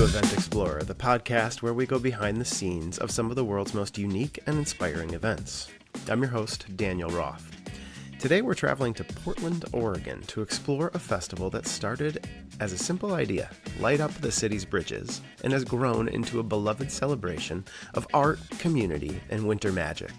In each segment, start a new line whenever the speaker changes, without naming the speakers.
to Event Explorer, the podcast where we go behind the scenes of some of the world's most unique and inspiring events. I'm your host, Daniel Roth. Today we're traveling to Portland, Oregon to explore a festival that started as a simple idea, light up the city's bridges, and has grown into a beloved celebration of art, community, and winter magic.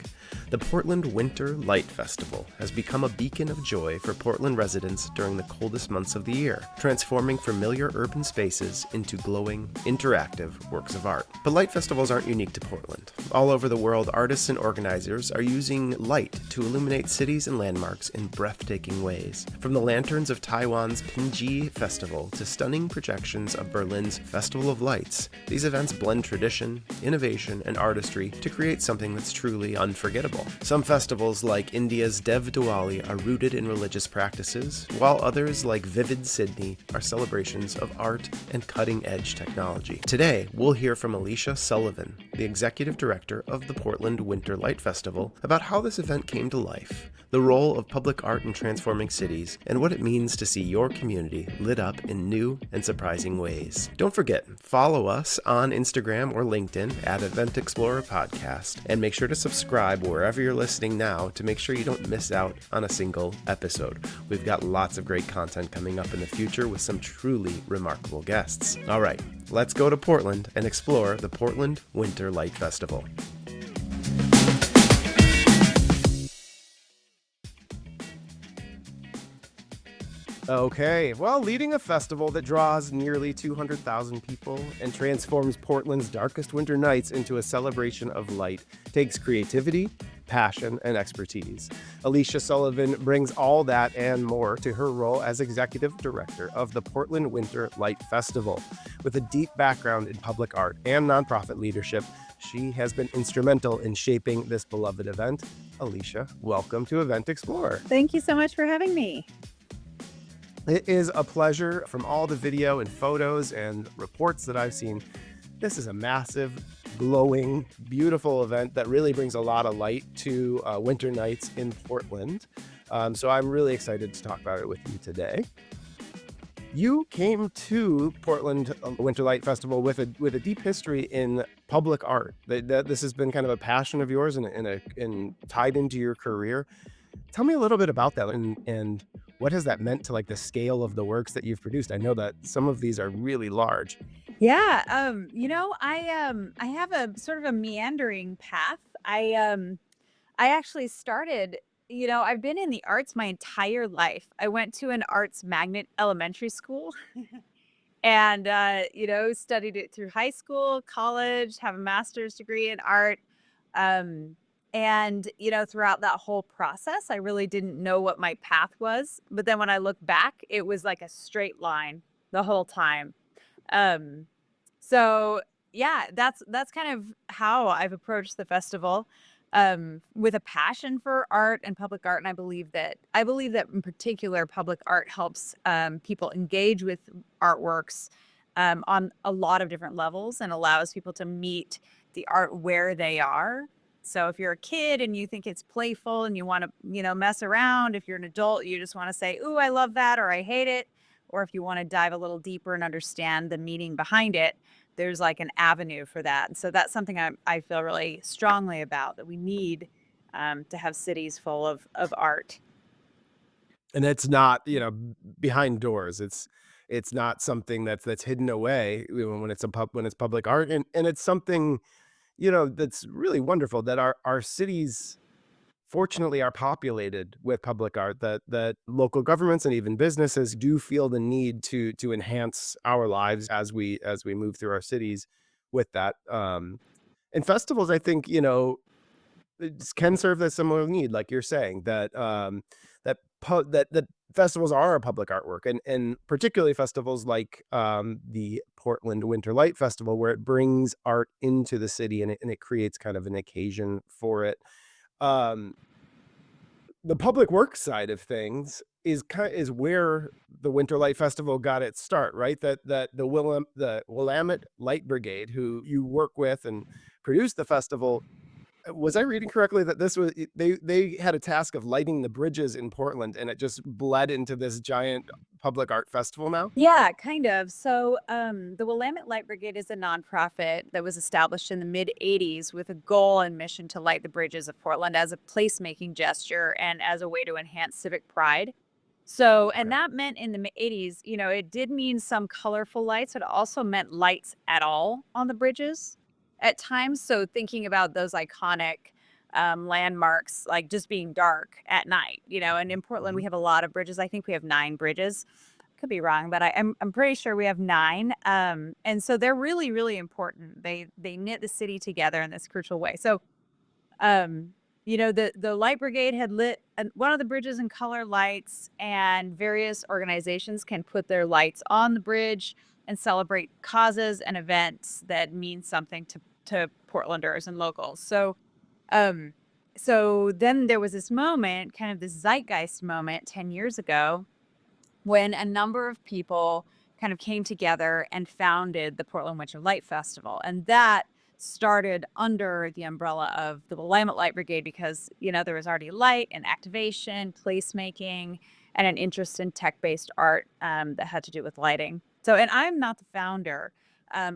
The Portland Winter Light Festival has become a beacon of joy for Portland residents during the coldest months of the year, transforming familiar urban spaces into glowing, interactive works of art. But light festivals aren't unique to Portland. All over the world, artists and organizers are using light to illuminate cities and landmarks in breathtaking ways. From the lanterns of Taiwan's Pinji Festival to stunning projections of Berlin's Festival of Lights, these events blend tradition, innovation, and artistry to create something that's truly unforgettable. Some festivals, like India's Dev Diwali, are rooted in religious practices, while others, like Vivid Sydney, are celebrations of art and cutting-edge technology. Today, we'll hear from Alisha Sullivan, the executive director of the Portland Winter Light Festival, about how this event came to life, the role of public art in transforming cities, and what it means to see your community lit up in new and surprising ways. Don't forget, follow us on Instagram or LinkedIn at Event Explorer Podcast, and make sure to subscribe wherever you're listening now to make sure you don't miss out on a single episode. We've got lots of great content coming up in the future with some truly remarkable guests. All right, let's go to Portland and explore the Portland Winter Light Festival. Okay, well, leading a festival that draws nearly 200,000 people and transforms Portland's darkest winter nights into a celebration of light takes creativity, passion, and expertise. Alisha Sullivan brings all that and more to her role as executive director of the Portland Winter Light Festival. With a deep background in public art and nonprofit leadership, she has been instrumental in shaping this beloved event. Alisha, welcome to Event Explorer.
Thank you so much for having me.
It is a pleasure. From all the video and photos and reports that I've seen, this is a massive, glowing, beautiful event that really brings a lot of light to winter nights in Portland. So I'm really excited to talk about it with you today. You came to Portland Winter Light Festival with a deep history in public art. This has been kind of a passion of yours and tied into your career. Tell me a little bit about that and what has that meant to like the scale of the works that you've produced? I know that some of these are really large.
Yeah, I have a sort of a meandering path. I actually started, I've been in the arts my entire life. I went to an arts magnet elementary school and studied it through high school, college, have a master's degree in art. And throughout that whole process, I really didn't know what my path was. But then when I look back, it was like a straight line the whole time. So yeah, that's kind of how I've approached the festival, with a passion for art and public art. And I believe that in particular, public art helps people engage with artworks on a lot of different levels and allows people to meet the art where they are. So if you're a kid and you think it's playful and you want to, mess around, if you're an adult, you just want to say, ooh, I love that, or I hate it. Or if you want to dive a little deeper and understand the meaning behind it, there's like an avenue for that. And so that's something I feel really strongly about, that we need to have cities full of art.
And it's not, behind doors. It's not something that's hidden away when it's public art. And it's something that's really wonderful that our cities fortunately are populated with public art, that local governments and even businesses do feel the need to enhance our lives as we move through our cities with that. And festivals, I think, can serve that similar need, like you're saying, that festivals are a public artwork, and particularly festivals like the Portland Winter Light Festival, where it brings art into the city and it creates kind of an occasion for it. The public works side of things is where the Winter Light Festival got its start, right? That the Willamette Light Brigade, who you work with and produced the festival, was I reading correctly that this was they had a task of lighting the bridges in Portland, and it just bled into this giant public art festival now?
Yeah, kind of. So, the Willamette Light Brigade is a nonprofit that was established in the mid 80s with a goal and mission to light the bridges of Portland as a placemaking gesture and as a way to enhance civic pride. So, and
Okay.
that meant in the 80s, it did mean some colorful lights. It also meant lights at all on the bridges at times. So, thinking about those iconic landmarks, like just being dark at night, and in Portland, we
Mhm.
have a lot of bridges. I think we have 9 bridges. Could be wrong, but I'm pretty sure we have 9. And so they're really, really important. They knit the city together in this crucial way. So, um, the light brigade had lit one of the bridges in color lights, and various organizations can put their lights on the bridge and celebrate causes and events that mean something to Portlanders and locals. Um, so then there was this moment, kind of this zeitgeist moment 10 years ago when a number of people kind of came together and founded the Portland Winter Light Festival. And that started under the umbrella of the Willamette Light Brigade because, there was already light and activation, placemaking, and an interest in tech-based art that had to do with lighting. So, and I'm not the founder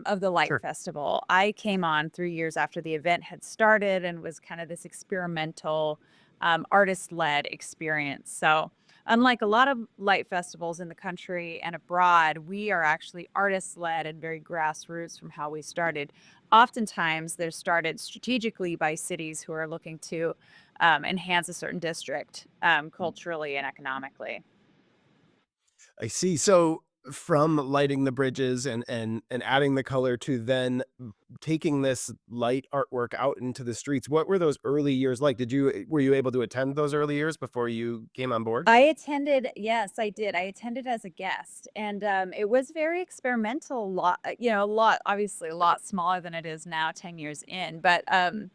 of the Light
Sure.
Festival. I came on 3 years after the event had started and was kind of this experimental, artist-led experience. So, unlike a lot of light festivals in the country and abroad, we are actually artist led and very grassroots from how we started. Oftentimes, they're started strategically by cities who are looking to enhance a certain district culturally and economically.
I see. So from lighting the bridges and adding the color to then taking this light artwork out into the streets, what were those early years like? Were you able to attend those early years before you came on board?
I attended, yes, I did. I attended as a guest, and it was very experimental. Obviously a lot smaller than it is now, 10 years in. But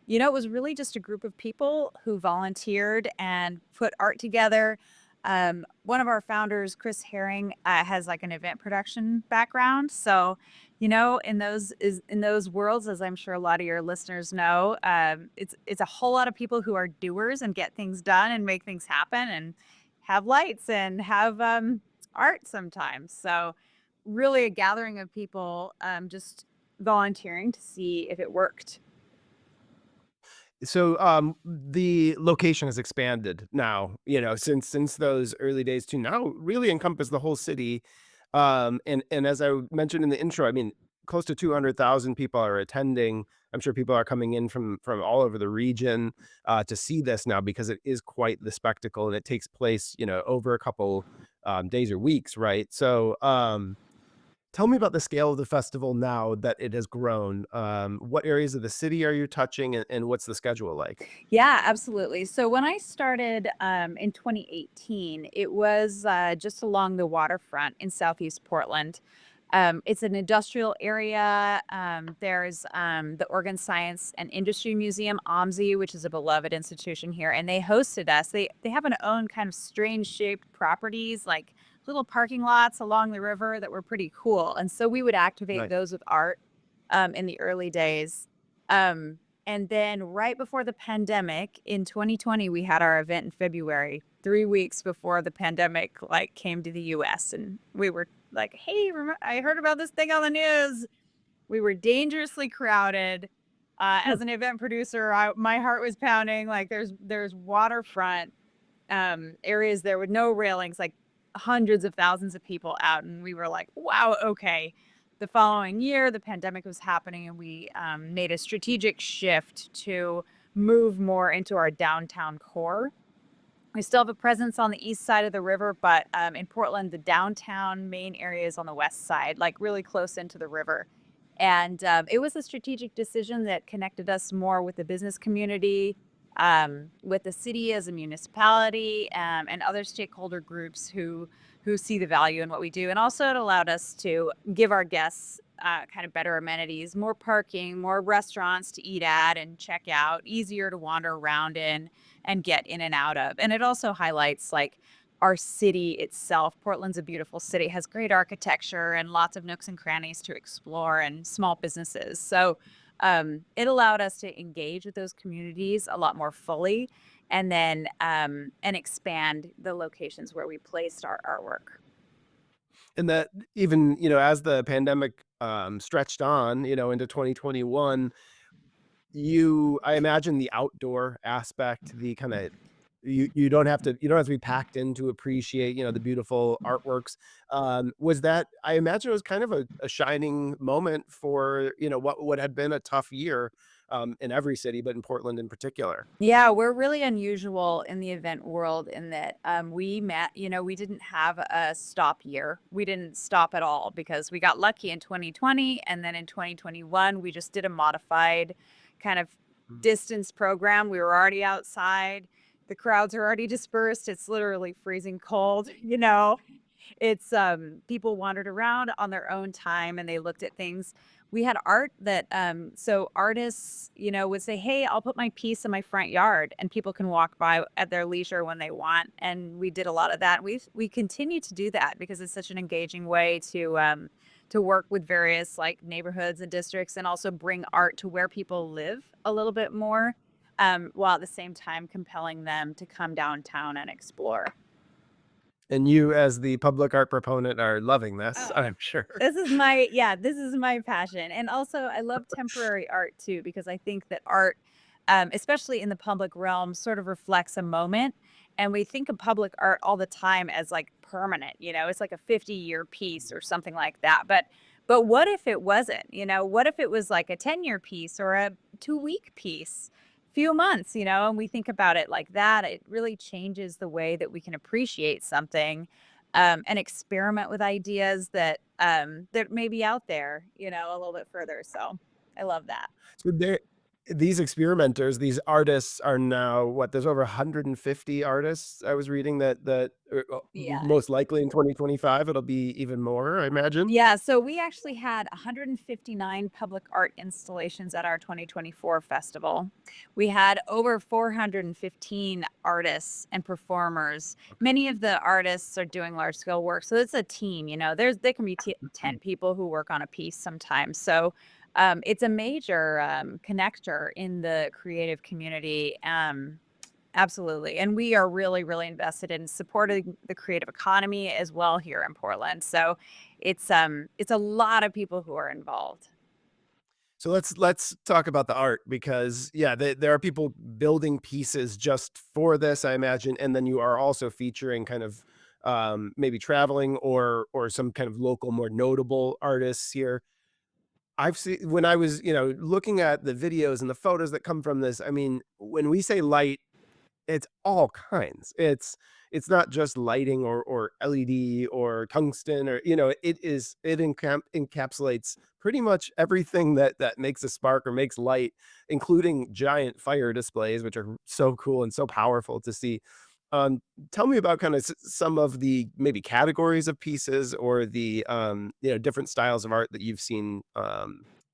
it was really just a group of people who volunteered and put art together. One of our founders, Chris Herring, has like an event production background, so in those worlds, as I'm sure a lot of your listeners know, it's a whole lot of people who are doers and get things done and make things happen and have lights and have art sometimes. So, really a gathering of people just volunteering to see if it worked.
So, the location has expanded now, since those early days to now really encompass the whole city. And as I mentioned in the intro, I mean, close to 200,000 people are attending. I'm sure people are coming in from all over the region to see this now because it is quite the spectacle and it takes place, over a couple days or weeks, right? So, tell me about the scale of the festival now that it has grown. What areas of the city are you touching, and what's the schedule like?
Yeah, absolutely. So when I started in 2018, it was just along the waterfront in Southeast Portland. It's an industrial area. There's the Oregon Science and Industry Museum, OMSI, which is a beloved institution here, and they hosted us. They have an own kind of strange shaped properties, like little parking lots along the river that were pretty cool. And so we would activate
Nice.
those with art in the early days. Um, and then right before the pandemic in 2020, we had our event in February, 3 weeks before the pandemic like came to the US. And we were like, hey, I heard about this thing on the news. We were dangerously crowded.
Hmm.
As an event producer, my heart was pounding. Like there's waterfront areas there with no railings, like hundreds of thousands of people out. And we were like, wow, okay. The following year, the pandemic was happening, and we made a strategic shift to move more into our downtown core. We still have a presence on the east side of the river, but in Portland, the downtown main area is on the west side, like really close into the river. And it was a strategic decision that connected us more with the business community, with the city as a municipality, and other stakeholder groups who see the value in what we do. And also, it allowed us to give our guests kind of better amenities, more parking, more restaurants to eat at and check out, easier to wander around in and get in and out of. And it also highlights like our city itself. Portland's a beautiful city, has great architecture and lots of nooks and crannies to explore and small businesses. So it allowed us to engage with those communities a lot more fully and then and expand the locations where we placed our artwork.
And that even, as the pandemic stretched on, into 2021, I imagine the outdoor aspect, the kind of you don't have to be packed in to appreciate, the beautiful artworks. Was that I imagine it was kind of a shining moment for, what had been a tough year in every city, but in Portland in particular.
Yeah, we're really unusual in the event world in that we didn't have a stop year. We didn't stop at all because we got lucky in 2020. And then in 2021, we just did a modified kind of
Mm.
distance program. We were already outside. The crowds are already dispersed. It's literally freezing cold, it's people wandered around on their own time and they looked at things. We had art that so artists, would say, "Hey, I'll put my piece in my front yard and people can walk by at their leisure when they want." And we did a lot of that. We continue to do that because it's such an engaging way to work with various like neighborhoods and districts and also bring art to where people live a little bit more while at the same time compelling them to come downtown and explore.
And you, as the public art proponent, are loving this,
Oh,
I'm sure.
this is my passion. And also I love temporary art too, because I think that art, especially in the public realm, sort of reflects a moment. And we think of public art all the time as like permanent, it's like a 50-year piece or something like that. But what if it wasn't? What if it was like a 10-year piece or a 2-week piece? Few months, and we think about it like that, it really changes the way that we can appreciate something and experiment with ideas that may be out there, a little bit further. So I love that.
So these experimenters, these artists are now what? There's over 150 artists I was reading that
Yeah.
most likely in 2025 it'll be even more, I imagine.
Yeah, so we actually had 159 public art installations at our 2024 festival. We had over 415 artists and performers. Many of the artists are doing large scale work, so it's a team. There can be 10 people who work on a piece sometimes. So it's a major connector in the creative community. Absolutely. And we are really, really invested in supporting the creative economy as well here in Portland. So it's a lot of people who are involved.
So let's talk about the art because yeah, there are people building pieces just for this, I imagine, and then you are also featuring kind of maybe traveling or some kind of local, more notable artists here. I've seen when I was, looking at the videos and the photos that come from this. I mean, when we say light, it's all kinds. It's not just lighting or LED or tungsten or, it encapsulates pretty much everything that makes a spark or makes light, including giant fire displays, which are so cool and so powerful to see. Um, Tell me about kind of some of the maybe categories of pieces or the different styles of art that you've seen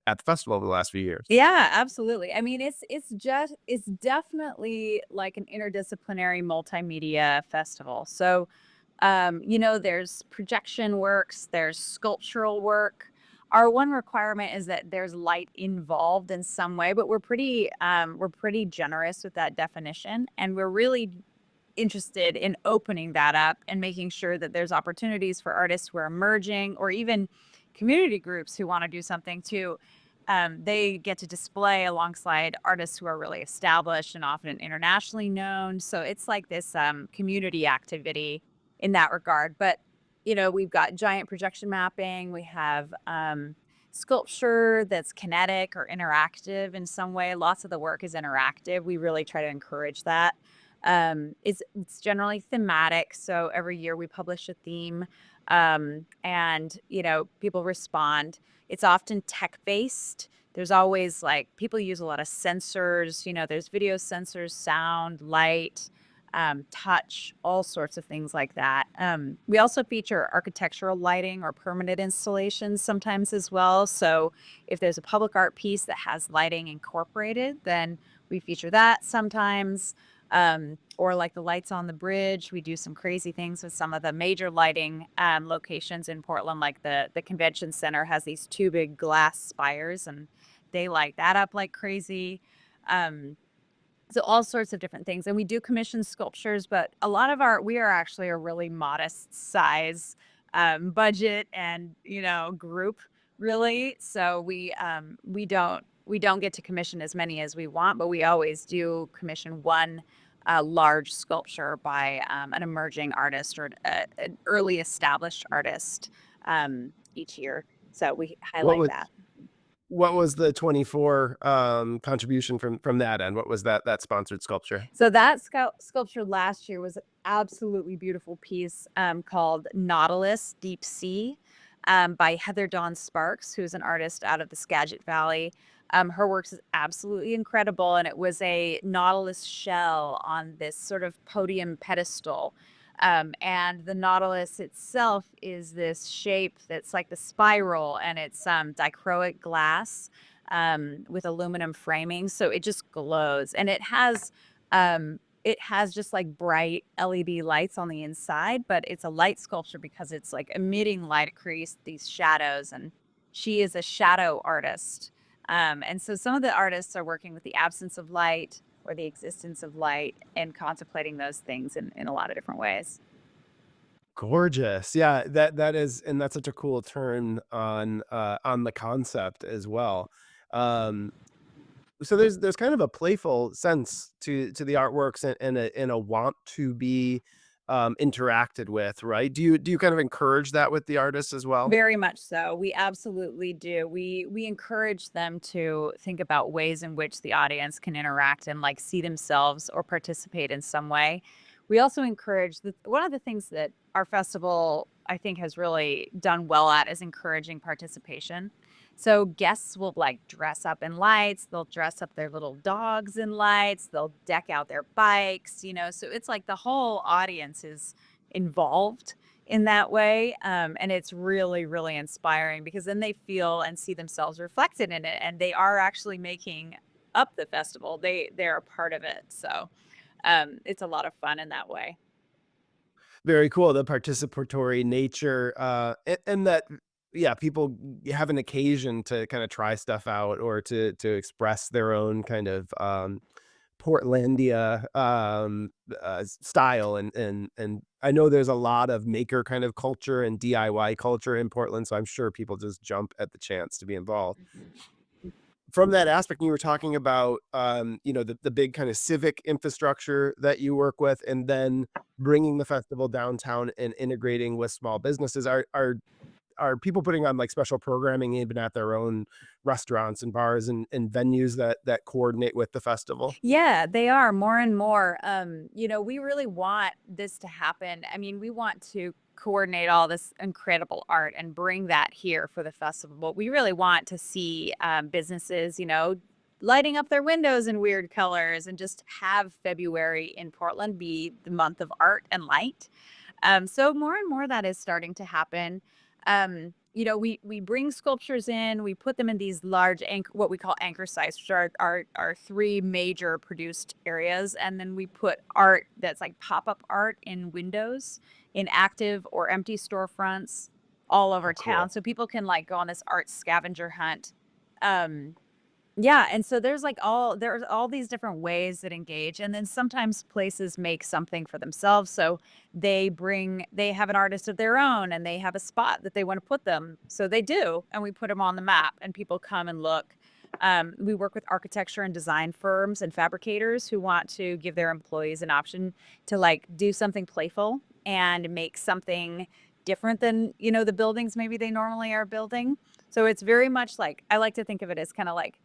at the festival over the last few years.
Yeah, absolutely. I mean, it's definitely like an interdisciplinary multimedia festival. So, there's projection works, there's sculptural work. Our one requirement is that there's light involved in some way, but we're pretty generous with that definition, and we're really interested in opening that up and making sure that there's opportunities for artists who are emerging or even community groups who want to do something too. They get to display alongside artists who are really established and often internationally known. So it's like this community activity in that regard. But, we've got giant projection mapping, we have sculpture that's kinetic or interactive in some way. Lots of the work is interactive. We really try to encourage that. It's generally thematic, so every year we publish a theme, and people respond. It's often tech based. There's always like people use a lot of sensors. There's video sensors, sound, light, touch, all sorts of things like that. We also feature architectural lighting or permanent installations sometimes as well. So if there's a public art piece that has lighting incorporated, then we feature that sometimes. Or like the lights on the bridge. We do some crazy things with some of the major lighting locations in Portland, like the convention center has these two big glass spires, and they light that up like crazy. Um, so all sorts of different things, and we do commission sculptures, but a lot of we are actually a really modest size budget and group really. So we don't get to commission as many as we want, but we always do commission one large sculpture by an emerging artist or an early established artist each year. So we
What
highlight
was
that.
what was the 24 contribution from that end? What was that sponsored sculpture?
So that sculpture last year was an absolutely beautiful piece called Nautilus Deep Sea by Heather Dawn Sparks, who's an artist out of the Skagit Valley. Her works is absolutely incredible, and it was a nautilus shell on this sort of podium pedestal. And the nautilus itself is this shape that's like the spiral, and it's dichroic glass with aluminum framing, so it just glows, and it has just like bright LED lights on the inside, but it's a light sculpture because it's like emitting light. It creates these shadows, and she is a shadow artist. And so some of the artists are working with the absence of light or the existence of light and contemplating those things in a lot of different ways.
Gorgeous. Yeah, that is, and that's such a cool turn on the concept as well. Um, so there's kind of a playful sense to the artworks and a want to be interacted with, right? Do you kind of encourage that with the artists as well?
Very much so. We absolutely do. We encourage them to think about ways in which the audience can interact and like see themselves or participate in some way. We also encourage one of the things that our festival I think has really done well at is encouraging participation. So guests will like dress up in lights, they'll dress up their little dogs in lights, they'll deck out their bikes. So it's like the whole audience is involved in that way. And it's really, really inspiring because then they feel and see themselves reflected in it, and they are actually making up the festival. They're a part of it. So it's a lot of fun in that way.
Very cool, the participatory nature, and that, yeah, people have an occasion to kinda try stuff out or to express their own kind of, Portlandia, style, and I know there's a lot of maker kind of culture and DIY culture in Portland, so I'm sure people just jump at the chance to be involved.
Mhm.
From that aspect, you were talking about, the big kind of civic infrastructure that you work with, and then bringing the festival downtown and integrating with small businesses. Are people putting on, like, special programming even at their own restaurants and bars and venues that coordinate with the festival?
Yeah, they are more and more. We really want this to happen. I mean, we want to coordinate all this incredible art and bring that here for the festival. But we really want to see businesses, lighting up their windows in weird colors and just have February in Portland be the month of art and light. So more and more that is starting to happen. We bring sculptures in, we put them in these large what we call anchor sites, which are our three major produced areas, and then we put art that's like pop-up art in windows, in active or empty storefronts all over
Oh,
town,
cool.
so people can like go on this art scavenger hunt. Um, yeah, and so there's all these different ways that engage, and then sometimes places make something for themselves, so they have an artist of their own, and they have a spot that they wanna put them, so they do, and we put them on the map, and people come and look. We work with architecture and design firms and fabricators who want to give their employees an option to, like, do something playful and make something different than, the buildings maybe they normally are building. So it's very much like I like to think of it as kinda like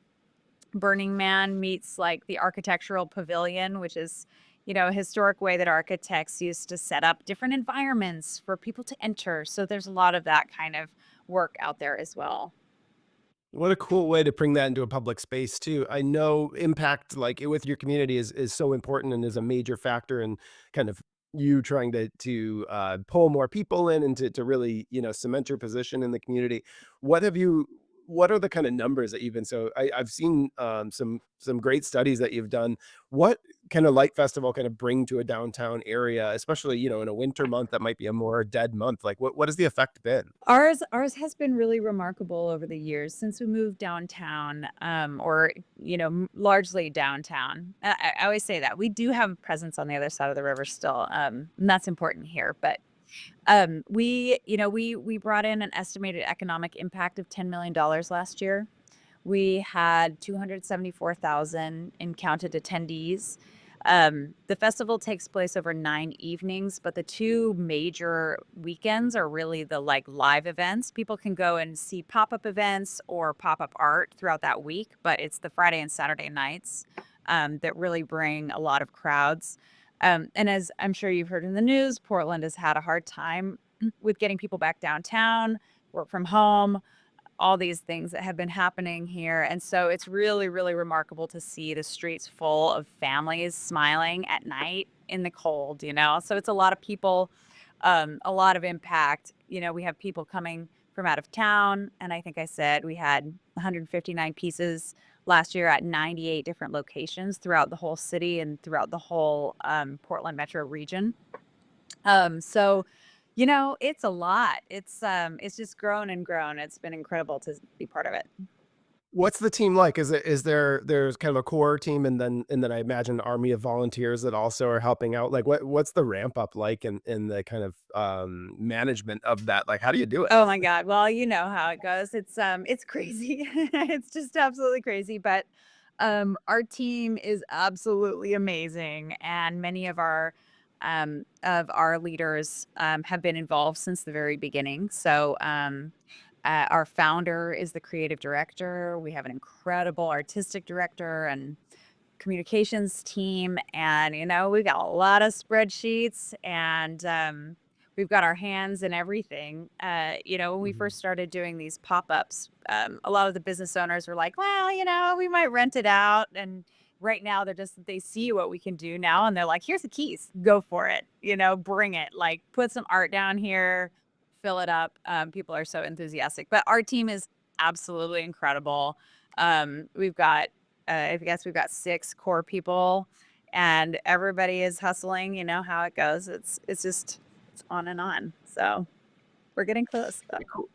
Burning Man meets like the architectural pavilion, which is, a historic way that architects used to set up different environments for people to enter. So there's a lot of that kind of work out there as well.
What a cool way to bring that into a public space too. I know impact, like, with your community is so important and is a major factor in kind of you trying to pull more people in and to really, cement your position in the community. What have you what are the kind of numbers that you've been I've seen, some great studies that you've done. What can a light festival kind of bring to a downtown area, especially, in a winter month that might be a more dead month? Like, what has the effect been?
Ours has been really remarkable over the years since we moved downtown, or largely downtown. I always say that we do have a presence on the other side of the river still, and that's important here. But We brought in an estimated economic impact of $10 million last year. We had 274,000 in counted attendees. The festival takes place over 9 evenings, but the two major weekends are really the like live events. People can go and see pop-up events or pop-up art throughout that week, but it's the Friday and Saturday nights that really bring a lot of crowds. And as I'm sure you've heard in the news, Portland has had a hard time with getting people back downtown, work from home, all these things that have been happening here. And so it's really, really remarkable to see the streets full of families smiling at night in the cold, you know? So it's a lot of people, a lot of impact. You know, we have people coming from out of town. And I think I said we had 159 pieces last year at 98 different locations throughout the whole city and throughout the whole Portland metro region. So, it's a lot. It's just grown and grown. It's been incredible to be part of it.
What's the team like? There's kind of a core team and then I imagine an army of volunteers that also are helping out. Like what's the ramp up like in the kind of management of that? Like how do you do it?
Oh my God. Well, you know how it goes. It's crazy. It's just absolutely crazy. But our team is absolutely amazing, and many of our leaders have been involved since the very beginning. So our founder is the creative director. We have an incredible artistic director and communications team, and we've got a lot of spreadsheets, and we've got our hands in everything. When we
Mhm.
first started doing these pop-ups, a lot of the business owners were like, well, we might rent it out. And right now they see what we can do now, and they're like, here's the keys, go for it, bring it, like put some art down here, fill it up. People are so enthusiastic, but our team is absolutely incredible. We've got I guess we've got 6 core people, and everybody is hustling. You know how it goes. It's on and on. So we're getting close though.
Pretty cool.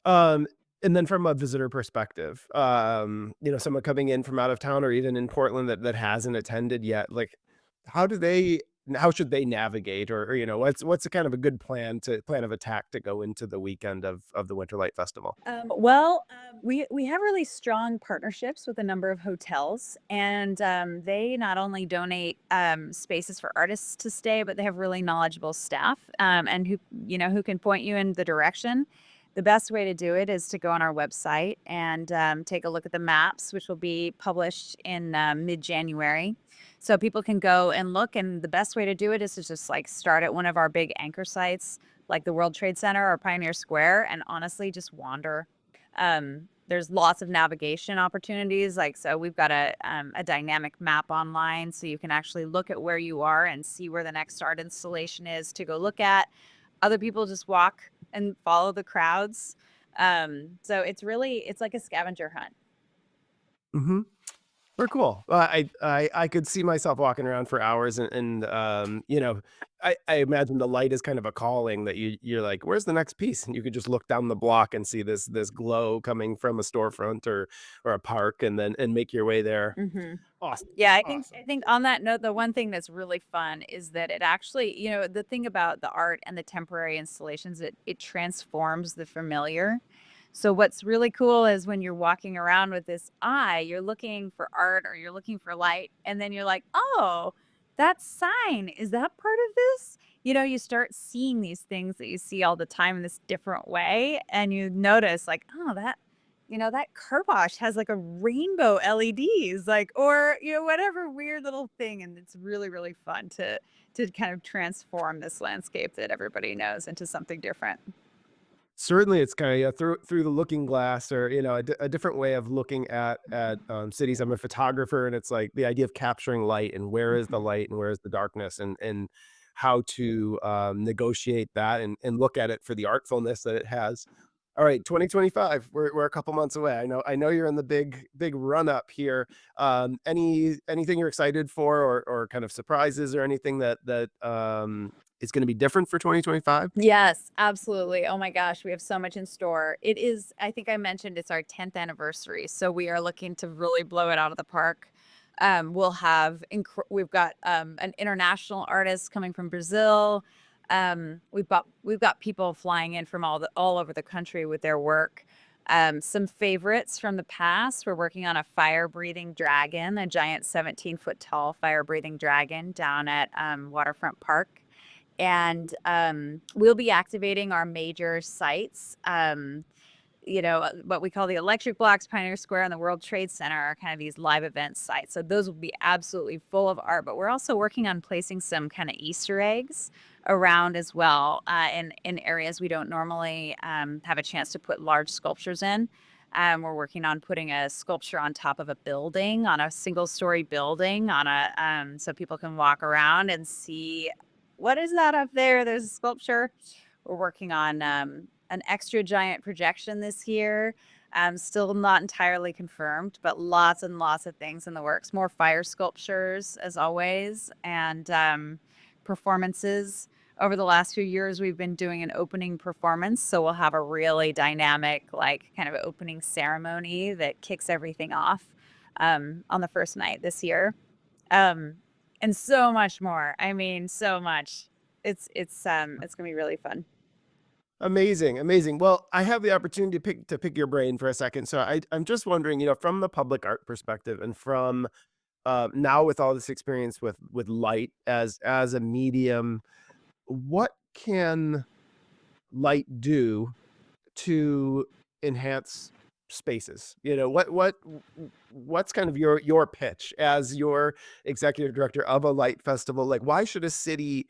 Um, and then from a visitor perspective, someone coming in from out of town or even in Portland that hasn't attended yet, like how do they how should they navigate or what's a kind of a good plan of attack to go into the weekend of the Winter Light Festival?
We have really strong partnerships with a number of hotels, and they not only donate spaces for artists to stay, but they have really knowledgeable staff, and who can point you in the direction. The best way to do it is to go on our website and take a look at the maps, which will be published in mid-January. So people can go and look, and the best way to do it is to just like start at one of our big anchor sites, like the World Trade Center or Pioneer Square, and honestly just wander. There's lots of navigation opportunities. Like, so we've got a dynamic map online, so you can actually look at where you are and see where the next art installation is to go look at. Other people just walk and follow the crowds. So it's like a scavenger hunt.
Mhm. Very cool. Well, I could see myself walking around for hours I imagine the light is kind of a calling that you're like, "Where's the next piece?" And you could just look down the block and see this glow coming from a storefront or a park and make your way there.
hmm
Awesome.
Yeah, I
Awesome.
think on that note, the one thing that's really fun is that it actually, the thing about the art and the temporary installations, it transforms the familiar. So what's really cool is when you're walking around with this eye, you're looking for art or you're looking for light, and then you're like, "Oh, that sign, is that part of this?" You start seeing these things that you see all the time in this different way, and you notice like, "Oh, that car wash has like a rainbow LEDs, like, or, whatever weird little thing." And it's really, really fun to kind of transform this landscape that everybody knows into something different.
Certainly, it's kinda, yeah, through the looking glass or, a different way of looking at cities. I'm a photographer, and it's like the idea of capturing light and where is the
Mhm.
light and where is the darkness and how to, negotiate that and look at it for the artfulness that it has. Alright, 2025, we're a couple months away. I know you're in the big run up here. Anything you're excited for or kind of surprises or anything that is gonna be different for 2025?
Yes, absolutely. Oh my gosh, we have so much in store. I think I mentioned it's our 10th anniversary. So we are looking to really blow it out of the park. We've got an international artist coming from Brazil. We've got people flying in from all over the country with their work. Some favorites from the past, we're working on a fire-breathing dragon, a giant 17-foot tall fire-breathing dragon down at Waterfront Park. And we'll be activating our major sites. What we call the Electric Blocks, Pioneer Square, and the World Trade Center are kind of these live event sites. So those will be absolutely full of art. But we're also working on placing some kind of Easter eggs around as well, in areas we don't normally have a chance to put large sculptures in. We're working on putting a sculpture on top of a building, on a single-story building, on a so people can walk around and see what is that up there. There's a sculpture. We're working on an extra giant projection this year. Still not entirely confirmed, but lots and lots of things in the works. More fire sculptures, as always, and performances. Over the last few years, we've been doing an opening performance, so we'll have a really dynamic, like, kind of opening ceremony that kicks everything off on the first night this year. Um, and so much more. I mean, so much. It's gonna be really fun.
Amazing, amazing. Well, I have the opportunity to pick your brain for a second. So I'm just wondering, from the public art perspective and from now with all this experience with light as a medium, what can light do to enhance spaces? What's kind of your pitch as your executive director of a light festival? Like, why should a city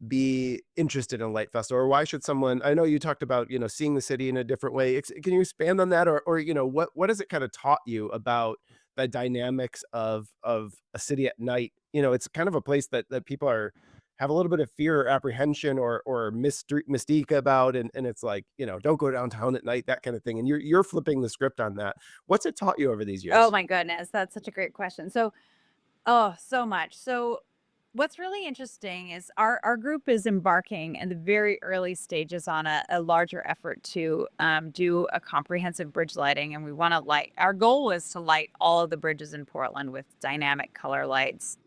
be interested in a light festival, or why should someone? I know you talked about seeing the city in a different way. Can you expand on that, or what has it kind of taught you about the dynamics of a city at night? It's kind of a place that people have a little bit of fear or apprehension or mystique about, and it's like, don't go downtown at night, that kind of thing. And you're flipping the script on that. What's it taught you over these
Oh
years?
my goodness, that's such a great question. Oh, so much. So what's really interesting is our group is embarking in the very early stages on a larger effort to do a comprehensive bridge lighting. And we want to light, our goal is to light all of the bridges in Portland with dynamic color lights.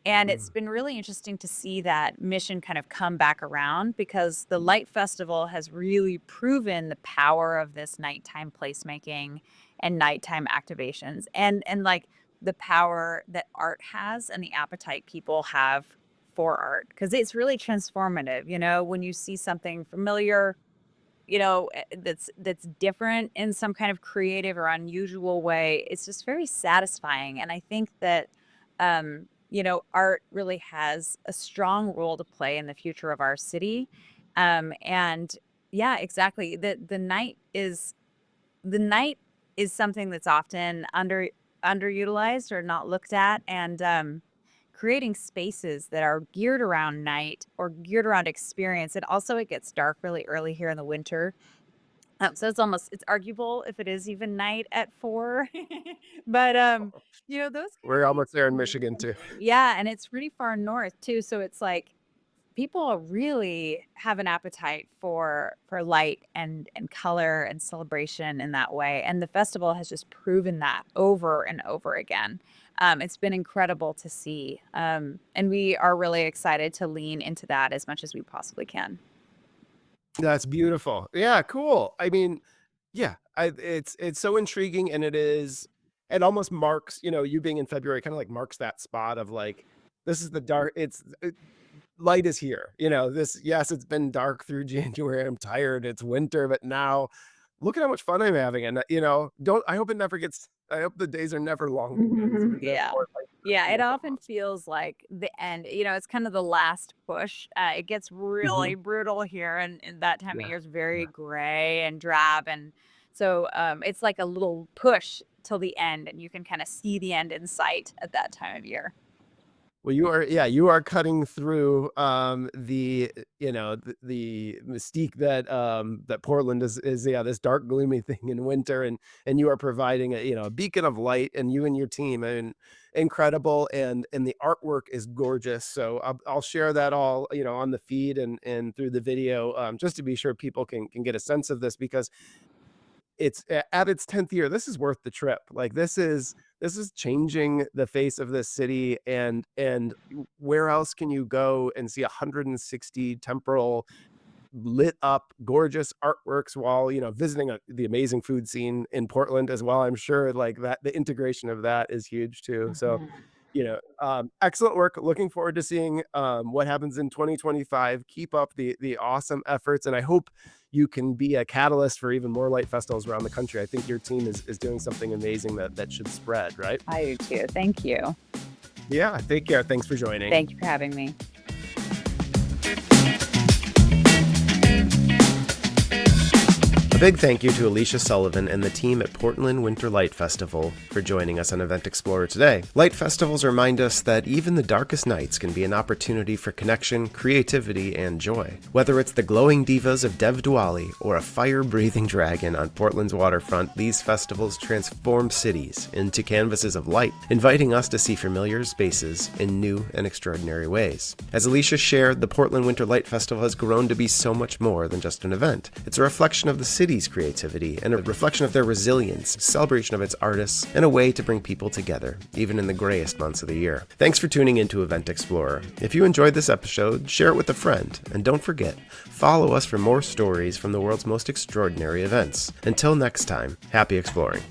And it's
Mm.
been really interesting to see that mission kind of come back around, because the Light Festival has really proven the power of this nighttime placemaking and nighttime activations, and like the power that art has and the appetite people have for art, because it's really transformative. When you see something familiar, that's different in some kind of creative or unusual way, it's just very satisfying. And I think that art really has a strong role to play in the future of our city. And yeah, exactly. The night is something that's often underutilized or not looked at. And creating spaces that are geared around night or geared around experience. And also, it gets dark really early here in the winter. So it's arguable if it is even night at 4. But those kind of
We're
things
almost there in
are really
Michigan too.
interesting. Yeah, and it's pretty far north too, so it's like people really have an appetite for light and color and celebration in that way. And the festival has just proven that over and over again. It's been incredible to see. And we are really excited to lean into that as much as we possibly can.
That's beautiful. Yeah, cool. I mean, yeah, it's so intriguing, and it almost marks, you being in February kind of like marks that spot of like, this is the dark, light is here. This, yes, it's been dark through January. I'm tired. It's winter, but now look at how much fun I'm having. And don't I hope it never gets I hope the days are never long again so we can have
Yeah.
more light for
Yeah, it
people to
often
come
feels like the end. It's kind of the last push. It gets
out.
really brutal here, and that time of
Yeah.
year is very
Yeah.
gray and drab, and so it's like a little push till the end, and you can kind of see the end in sight at that time of year.
Well, you are cutting through the mystique that Portland is, yeah, this dark gloomy thing in winter, and you are providing a beacon of light, and you and your team, and incredible, and the artwork is gorgeous. So I'll share that all on the feed and through the video, just to be sure people can get a sense of this, because it's at its 10th year. This is worth the trip. Like this is changing the face of this city. And where else can you go and see 160 temporal lit up gorgeous artworks while visiting the amazing food scene in Portland as well? I'm sure like that the integration of that is huge too. So
Mhm.
excellent work. Looking forward to seeing what happens in 2025. Keep up the awesome efforts, and I hope you can be a catalyst for even more light festivals around the country. I think your team is doing something amazing that should spread, right?
I do too. Thank you.
Yeah, take care. Thanks for joining.
Thank you for having me.
A big thank you to Alisha Sullivan and the team at Portland Winter Light Festival for joining us on Event Explorer today. Light festivals remind us that even the darkest nights can be an opportunity for connection, creativity, and joy. Whether it's the glowing divas of Dev Diwali or a fire-breathing dragon on Portland's waterfront, these festivals transform cities into canvases of light, inviting us to see familiar spaces in new and extraordinary ways. As Alisha shared, the Portland Winter Light Festival has grown to be so much more than just an event. It's a reflection of the city's creativity and a reflection of their resilience, celebration of its artists, and a way to bring people together, even in the grayest months of the year. Thanks for tuning into Event Explorer. If you enjoyed this episode, share it with a friend, and don't forget, follow us for more stories from the world's most extraordinary events. Until next time, happy exploring.